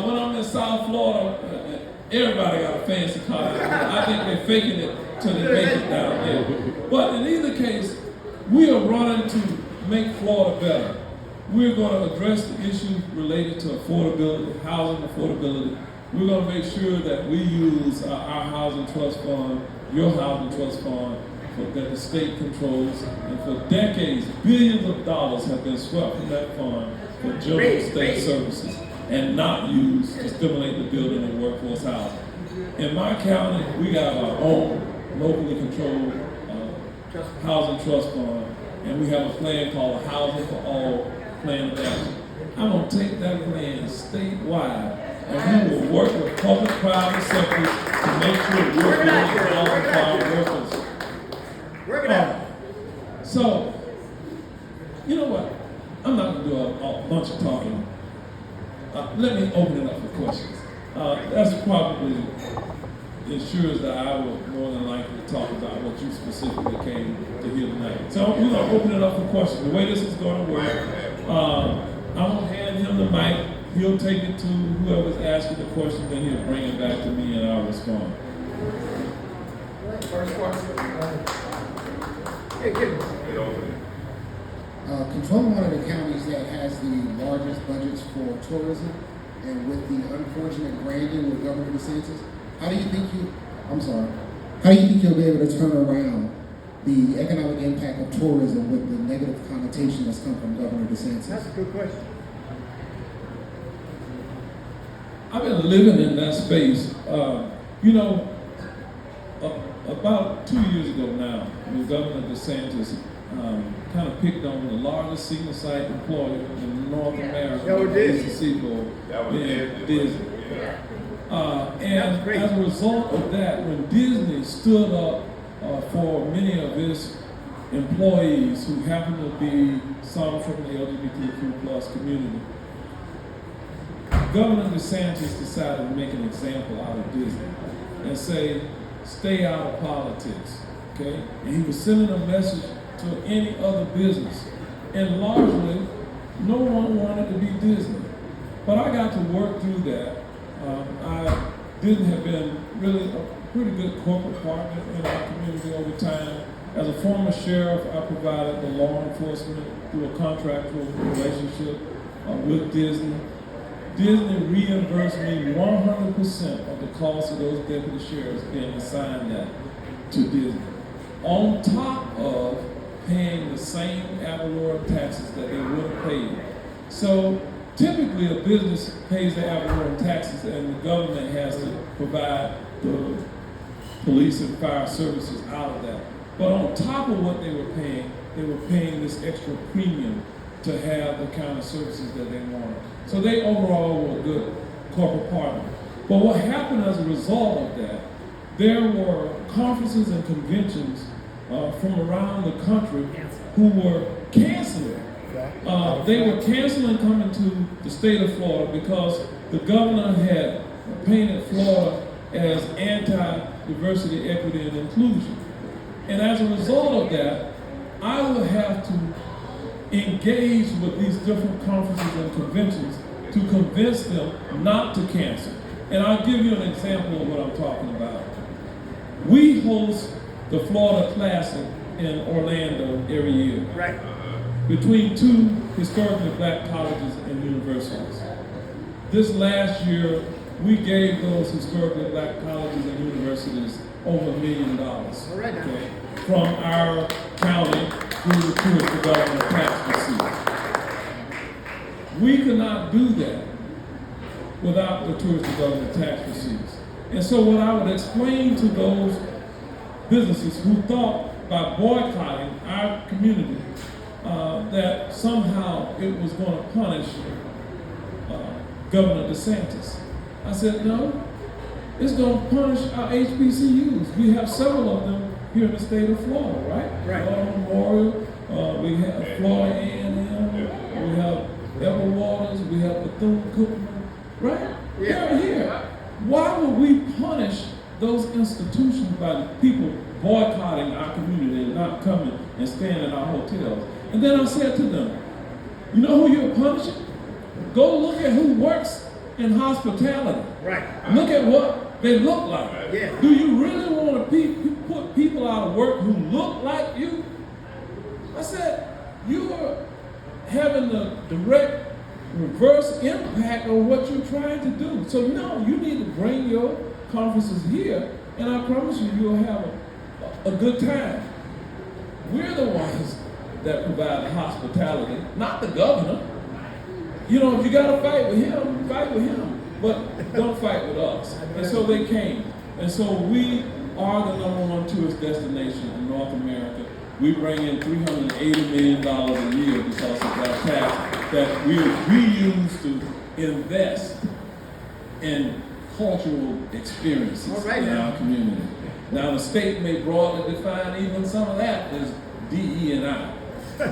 when I'm in South Florida, everybody got a fancy car. I think they're faking it till they make it down there. But in either case, we are running to make Florida better. We're going to address the issues related to affordability, housing affordability. We're going to make sure that we use our housing trust fund, your housing trust fund, that the state controls. And for decades, billions of dollars have been swept from that fund for general state services and not used to stimulate the building of workforce housing. In my county, we got our own locally controlled housing trust fund, and we have a plan called a Housing for All Plan of Action. I'm going to take that plan statewide, and we will work with public-private sectors to make sure we're building housing for our workers. Work it out. So, you know what? I'm not going to do a bunch of talking. Let me open it up for questions. That's probably ensures that I will more than likely talk about what you specifically came to hear tonight. So we're going to open it up for questions. The way this is going to work, I'm going to hand him the mic. He'll take it to whoever's asking the question, then he'll bring it back to me and I'll respond. First question. Hey, controlling one of the counties that has the largest budgets for tourism, and with the unfortunate branding with Governor DeSantis, how do you think you'll be able to turn around the economic impact of tourism with the negative connotation that's come from Governor DeSantis? That's a good question. I've been living in that space. About 2 years ago now, when Governor DeSantis kind of picked on the largest single site employer in North America, Disney. Disney. And as a result of that, when Disney stood up for many of its employees who happen to be some from the LGBTQ plus community, Governor DeSantis decided to make an example out of Disney and say, stay out of politics, okay? And he was sending a message to any other business. And largely, no one wanted to be Disney. But I got to work through that. Disney have been really a pretty good corporate partner in our community over time. As a former sheriff, I provided the law enforcement through a contractual relationship with Disney. Disney reimbursed me 100% of the cost of those deputy sheriffs being assigned that to Disney, on top of paying the same ad valorem taxes that they would have paid. So typically a business pays the ad valorem taxes and the government has to provide the police and fire services out of that. But on top of what they were paying this extra premium to have the kind of services that they wanted. So they overall were a good corporate partner. But what happened as a result of that, there were conferences and conventions from around the country who were canceling. They were canceling coming to the state of Florida because the governor had painted Florida as anti-diversity, equity, and inclusion. And as a result of that, I would have to engage with these different conferences and conventions to convince them not to cancel. And I'll give you an example of what I'm talking about. We host the Florida Classic in Orlando every year. Right. Between two historically black colleges and universities. This last year, we gave those historically black colleges and universities over $1 million, okay, from our county through the tourist development tax receipts. We could not do that without the tourist development tax receipts. And so what I would explain to those businesses who thought by boycotting our community that somehow it was going to punish Governor DeSantis. I said, no, it's going to punish our HBCUs. We have several of them here in the state of Florida, right? Right. Florida Memorial, we have Florida A&M, we have Edward Waters, we have Bethune-Cookman, right? Yeah. They're here. Why would we punish those institutions by people boycotting our community and not coming and staying in our hotels? And then I said to them, you know who you're punishing? Go look at who works in hospitality. Right. Look at what they look like. Yeah. Do you really want to put people out of work who look like you? I said, you are having a direct reverse impact on what you're trying to do. So no, you need to bring your conferences here, and I promise you'll have a good time. We're the ones that provide the hospitality, not the governor. You know, if you got to fight with him, fight with him, but don't fight with us. And so they came. And so we are the #1 tourist destination in North America. We bring in $380 million a year because of that tax that we use to invest in cultural experiences in our community. Now the state may broadly define even some of that as DE&I,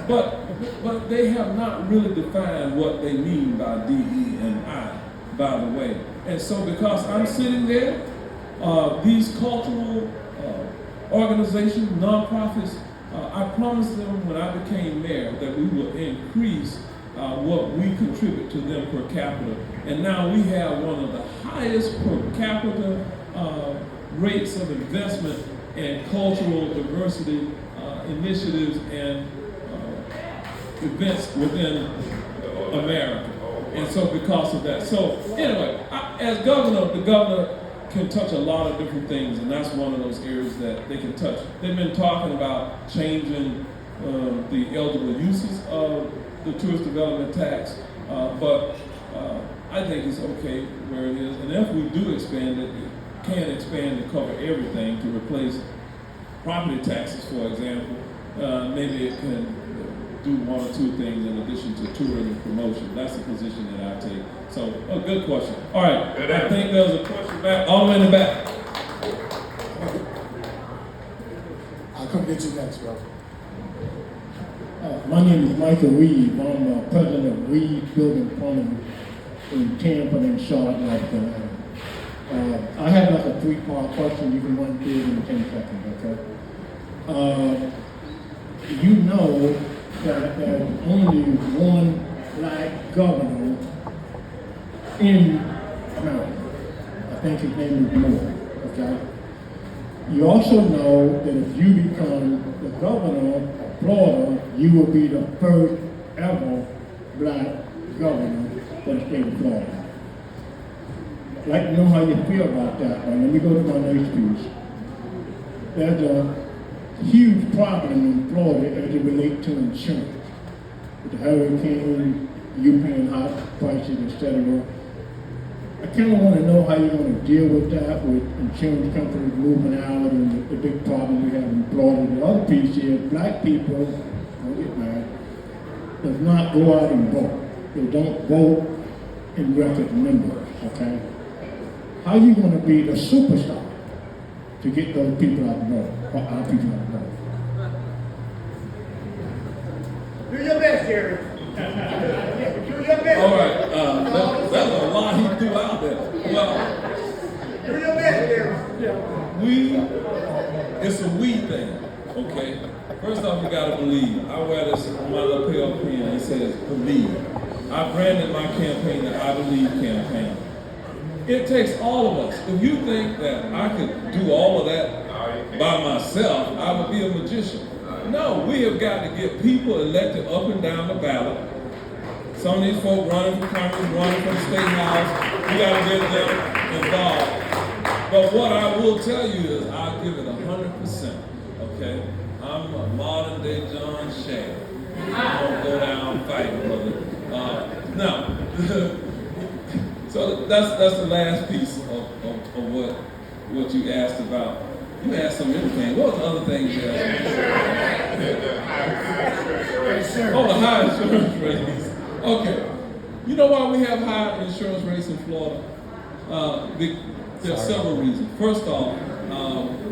but they have not really defined what they mean by DE&I, by the way. And so because I'm sitting there, these cultural organizations, nonprofits, I promised them when I became mayor that we would increase what we contribute to them per capita. And now we have one of the highest per capita rates of investment in cultural diversity initiatives and events within America. And so because of that. So anyway, as governor, the governor can touch a lot of different things, and that's one of those areas that they can touch. They've been talking about changing the eligible uses of the tourist development tax, but I think it's okay where it is. And if we do expand it, it can expand to cover everything to replace property taxes, for example. Maybe it can do one or two things in addition to tourism promotion. That's the position that I take. So, a good question. All right, I think there was a question back, all the way in the back. I'll come get you next, bro. My name is Michael Reed. I'm president of Reed Building Plumbing in Tampa and Charlotte, North Carolina. I have like a 3-part question. You can run through it in 10 seconds, okay? You know that there's only one black governor in America. I think his name is Moore, okay? You also know that if you become the governor of Florida, you will be the first ever black governor for the state of Florida. I'd like to know how you feel about that. Let me go to my next piece. There's a huge problem in Florida as it relates to insurance. With the hurricane, you paying high prices, etc. I kind of want to know how you're going to deal with that, with insurance companies moving out and the big problem we have in Florida. The other piece is black people, don't get mad, does not go out and vote. They don't vote in record numbers, okay? How are you going to be the superstar to get those people out the vote, or our people out the vote? Do your best, Jerry. Do your best. All right, that's a lot he threw out there. Well, Do your best, Jerry. it's a we thing, okay? First off, you gotta believe. I wear this on my lapel pin, it says believe. I branded my campaign the I Believe campaign. It takes all of us. If you think that I could do all of that by myself, I would be a magician. No, we have got to get people elected up and down the ballot. Some of these folk running for Congress, running for the state house, we got to get them involved. But what I will tell you is I'll give it 100%, okay? I'm a modern day John Shay. I don't go down fighting, brother. No. So that's the last piece of what you asked about. You asked some everything. What was the other thing you asked? Oh, the high insurance rates. Okay. You know why we have high insurance rates in Florida? There are several reasons. First off,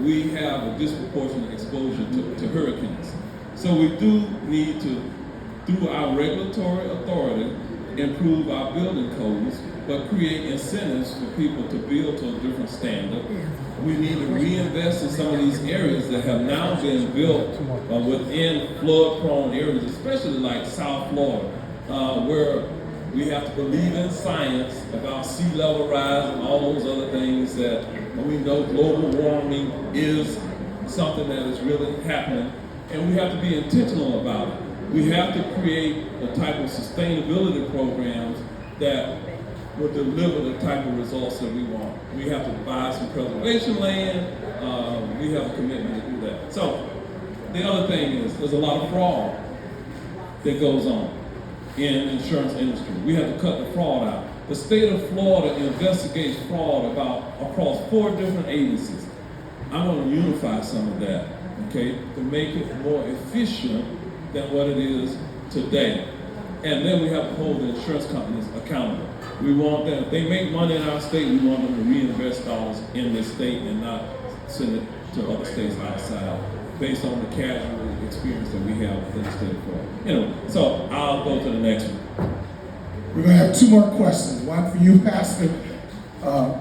we have a disproportionate exposure to hurricanes. So we do need to, through our regulatory authority, improve our building codes, but create incentives for people to build to a different standard. We need to reinvest in some of these areas that have now been built within flood-prone areas, especially like South Florida, where We have to believe in science about sea level rise and all those other things that we know global warming is something that is really happening, and we have to be intentional about it. We have to create a type of sustainability programs that will deliver the type of results that we want. We have to buy some preservation land. We have a commitment to do that. So the other thing is there's a lot of fraud that goes on in the insurance industry. We have to cut the fraud out. The state of Florida investigates fraud across 4 different agencies. I'm going to unify some of that, okay, to make it more efficient than what it is today. And then we have to hold the insurance companies accountable. We want them, if they make money in our state, we want them to reinvest dollars in this state and not send it to other states outside based on the casual experience that we have within the state of Florida. Anyway, so I'll go to the next one. We're going to have 2 more questions. One for you, Pastor.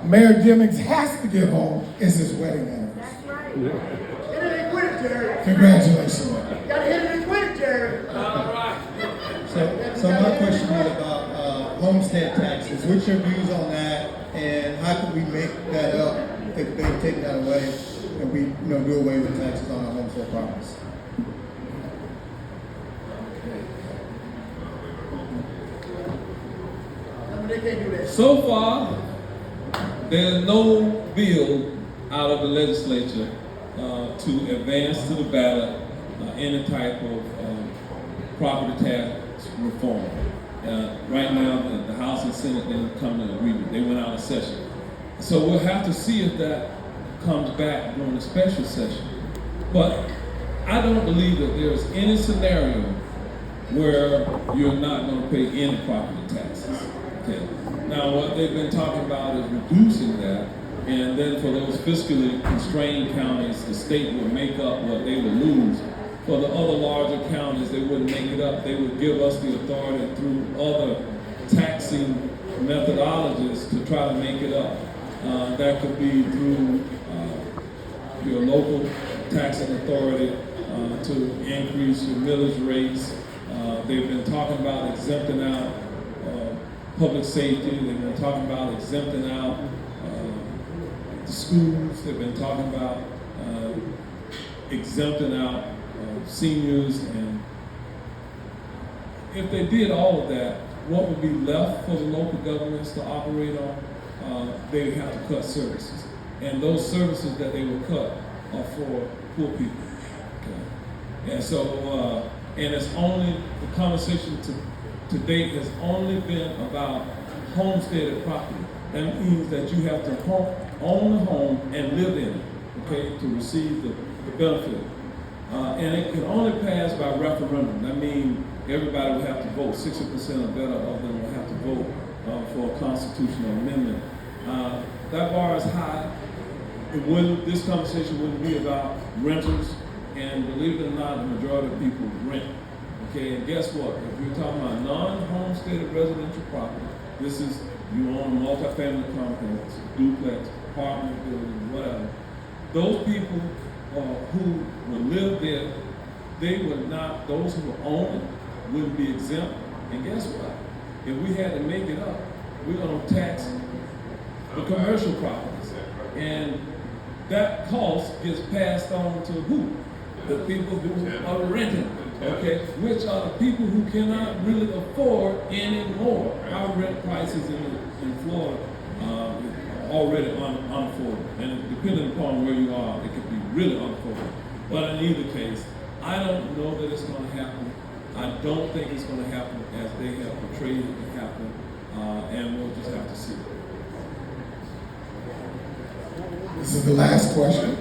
Mayor Deming has to get home. It's his wedding anniversary. That's right. Hit it and quit it, Jerry. Congratulations. Gotta hit it and quit it, Jerry. All right. So my question is about homestead taxes. What's your views on that, and how can we make that up if they take that away and we do away with taxes on our homestead properties? They can't do that. So far, there's no bill out of the legislature to advance to the ballot any type of property tax reform. Right now, the House and Senate didn't come to an agreement. They went out of session. So we'll have to see if that comes back during the special session. But I don't believe that there's any scenario where you're not going to pay any property taxes. Okay. Now, what they've been talking about is reducing that, and then for those fiscally constrained counties, the state would make up what they would lose. For the other larger counties, they wouldn't make it up. They would give us the authority through other taxing methodologies to try to make it up. That could be through your local taxing authority to increase your millage rates. They've been talking about exempting out public safety. They've been talking about exempting out the schools. They've been talking about exempting out seniors. And if they did all of that, what would be left for the local governments to operate on? They would have to cut services. And those services that they would cut are for poor people. Okay? And so, and it's only, the conversation to date has only been about homesteaded property. That means that you have to own the home and live in it, okay, to receive the benefit. And it can only pass by referendum. That means everybody will have to vote. 60% or better of them will have to vote for a constitutional amendment. That bar is high. This conversation wouldn't be about renters, and believe it or not, the majority of people rent. Okay, and guess what? If you're talking about non-homesteaded residential property, this is, you own a multifamily complex, duplex, apartment building, whatever. Those people who would live there, they would not, those who own it wouldn't be exempt. And guess what? If we had to make it up, we're going to tax the commercial properties. And that cost gets passed on to who? The people who are renting. Okay, which are the people who cannot really afford anymore. Our rent prices in Florida are already unaffordable, and depending upon where you are, it could be really unaffordable. But in either case, I don't know that it's going to happen. I don't think it's going to happen as they have portrayed it to happen, and we'll just have to see. This is the last question.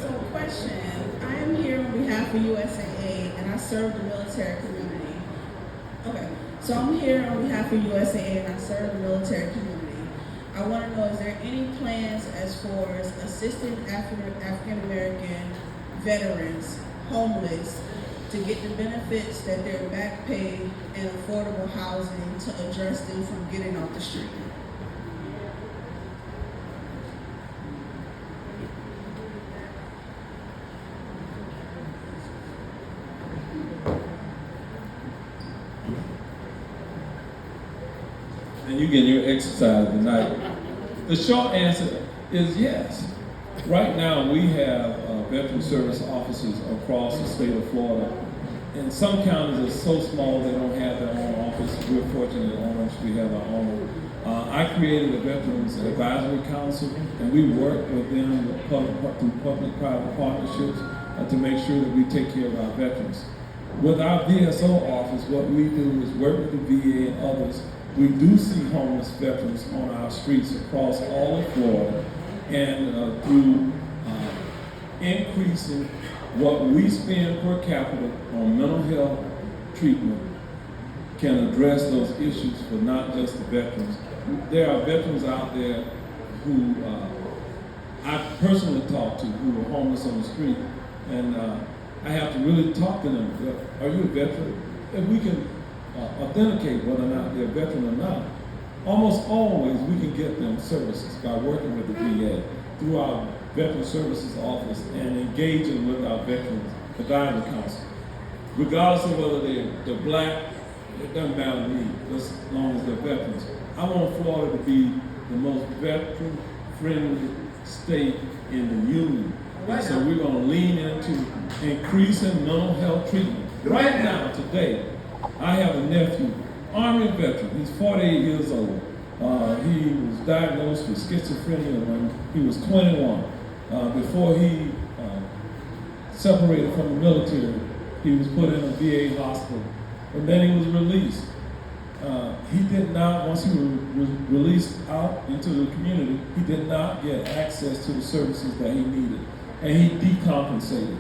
So, question. I am here on behalf of USAA, and I serve the military community. Okay, so I'm here on behalf of USAA, and I serve the military community. I want to know, is there any plans as far as assisting African American veterans, homeless, to get the benefits that their back pay and affordable housing to address them from getting off the street? and you getting your exercise tonight. The short answer is yes. Right now, we have veteran service officers across the state of Florida. And some counties are so small they don't have their own office. We're fortunate in Orange, we have our own. I created a Veterans Advisory Council, and we work with them through public-private partnerships to make sure that we take care of our veterans. With our VSO office, what we do is work with the VA and others. We do see homeless veterans on our streets across all of Florida, and through increasing what we spend per capita on mental health treatment can address those issues for not just the veterans. There are veterans out there who I personally talked to who are homeless on the street, and I have to really talk to them. Are you a veteran? If we can authenticate whether or not they're a veteran or not, almost always we can get them services by working with the VA through our Veteran Services Office and engaging with our Veterans Advisory Council. Regardless of whether they're black, it doesn't matter to me, as long as they're veterans. I want Florida to be the most veteran-friendly state in the union. And so we're going to lean into increasing mental health treatment. Right now, today, I have a nephew, Army veteran. He's 48 years old. He was diagnosed with schizophrenia when he was 21. Before he separated from the military, he was put in a VA hospital, and then he was released. He did not, once he was released out into the community, he did not get access to the services that he needed, and he decompensated.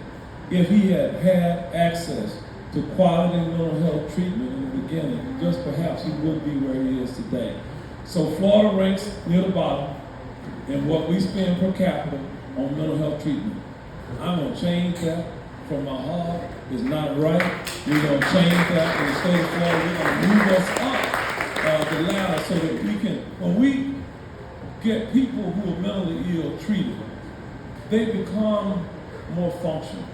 If he had had access to quality mental health treatment in the beginning, just perhaps he would be where he is today. So Florida ranks near the bottom in what we spend per capita on mental health treatment. I'm going to change that from my heart. It's not right. We're going to change that in the state of Florida. We're going to move us up the ladder so that we can, when we get people who are mentally ill treated, they become more functional.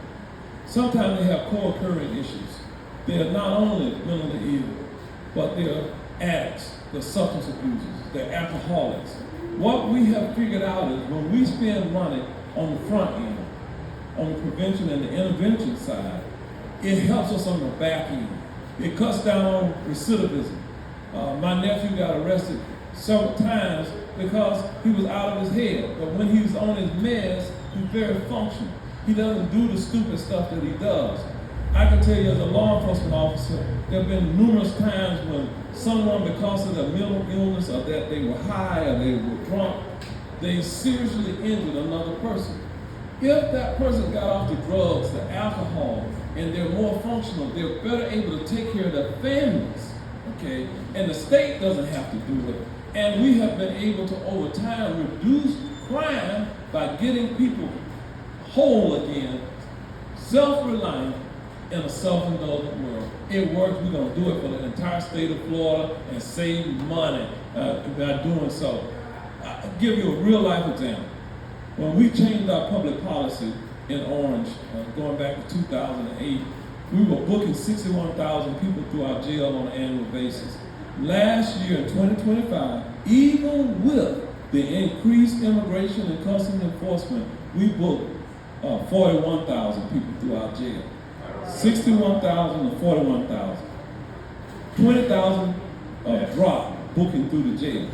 Sometimes they have co-occurring issues. They're not only mentally ill, but they're addicts, they're substance abusers, they're alcoholics. What we have figured out is when we spend money on the front end, on the prevention and the intervention side, it helps us on the back end. It cuts down on recidivism. My nephew got arrested several times because he was out of his head. But when he was on his meds, he's very functional. He doesn't do the stupid stuff that he does. I can tell you as a law enforcement officer, there have been numerous times when someone, because of their mental illness or that they were high or they were drunk, they seriously injured another person. If that person got off the drugs, the alcohol, and they're more functional, they're better able to take care of their families, okay? And the state doesn't have to do it. And we have been able to, over time, reduce crime by getting people whole again, self-reliant, in a self-indulgent world. It works. We're going to do it for the entire state of Florida and save money by doing so. I'll give you a real-life example. When we changed our public policy in Orange, going back to 2008, we were booking 61,000 people through our jail on an annual basis. Last year, in 2025, even with the increased immigration and customs enforcement, we booked 41,000 people through our jail. 61,000 to 41,000. 20,000 drop booking through the jail.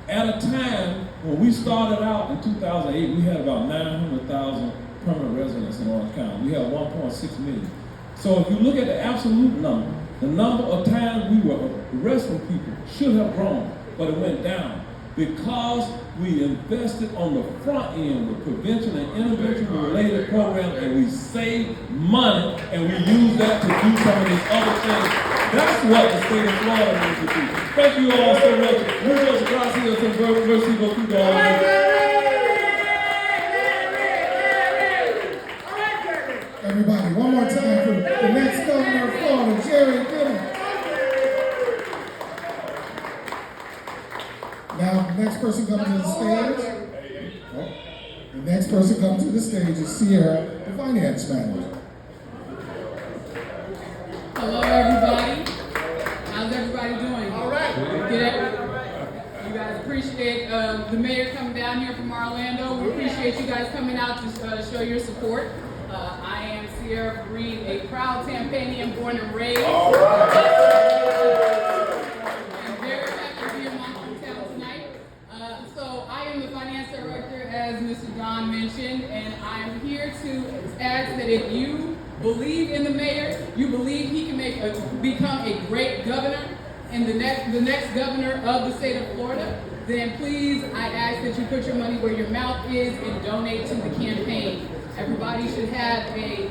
At a time when we started out in 2008, we had about 900,000 permanent residents in Orange County. We have 1.6 million. So if you look at the absolute number, the number of times we were arresting people should have grown, but it went down because we invested on the front end with prevention and intervention related programs, and we saved money, and we used that to do some of these other things. That's what the state of Florida needs to do. Thank you all so much. Muchas gracias and mercy go through the Everybody, one more time for the next governor of Florida, Jerry Deming. Now, the next person coming to the stage. The next person coming to the stage is Sierra, the finance manager. Hello, everybody. How's everybody doing? All right. appreciate the mayor coming down here from Orlando. We appreciate you guys coming out to show your support. I am Sierra Breed, a proud Tampanian, born and raised. All right. I'm very happy to be in my hometown tonight. So I am the finance director, as Mr. Don mentioned, and I'm here to ask that if you believe in the mayor, you believe he can become a great governor and the next governor of the state of Florida, then please, I ask that you put your money where your mouth is and donate to the campaign. Everybody should have a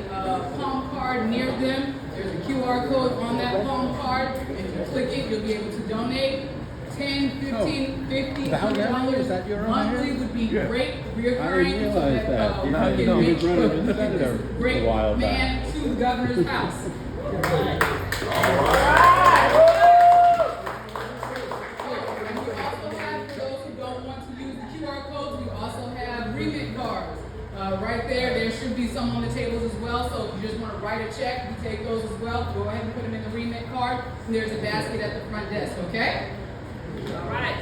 palm card near them. There's a QR code on that palm card. If you click it, you'll be able to donate. $10, $15, $50, $100 monthly would be great. Reoccurring so that we can make sure that we get this great man to the governor's house. All right. And we also have, for those who don't want to use the QR codes, we also have remit cards. Right there should be some on the tables as well. So if you just want to write a check, we take those as well. Go ahead and put them in the remit card. And there's a basket at the front desk, okay? All right.